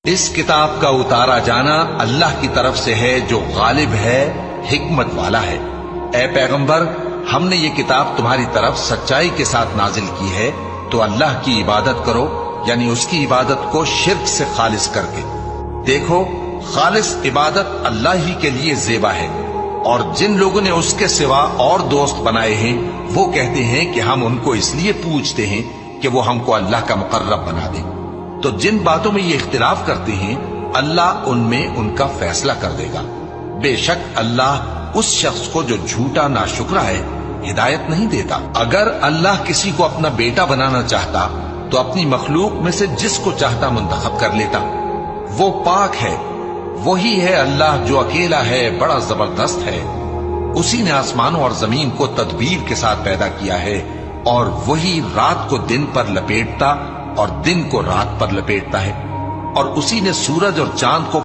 اس کتاب کا اتارا جانا اللہ کی طرف سے ہے جو غالب ہے، حکمت والا ہے۔ اے پیغمبر، ہم نے یہ کتاب تمہاری طرف سچائی کے ساتھ نازل کی ہے، تو اللہ کی عبادت کرو، یعنی اس کی عبادت کو شرک سے خالص کر کے۔ دیکھو، خالص عبادت اللہ ہی کے لیے زیبا ہے، اور جن لوگوں نے اس کے سوا اور دوست بنائے ہیں وہ کہتے ہیں کہ ہم ان کو اس لیے پوجتے ہیں کہ وہ ہم کو اللہ کا مقرب بنا دیں۔ تو جن باتوں میں یہ اختلاف کرتے ہیں اللہ ان میں ان کا فیصلہ کر دے گا۔ بے شک اللہ اس شخص کو جو جھوٹا ناشکرا ہے ہدایت نہیں دیتا۔ اگر اللہ کسی کو اپنا بیٹا بنانا چاہتا تو اپنی مخلوق میں سے جس کو چاہتا منتخب کر لیتا۔ وہ پاک ہے، وہی ہے اللہ جو اکیلا ہے، بڑا زبردست ہے۔ اسی نے آسمانوں اور زمین کو تدبیر کے ساتھ پیدا کیا ہے، اور وہی رات کو دن پر لپیٹتا اور دن کو رات پر لپیٹتا ہے، اور اسی نے سورج اور چاند کو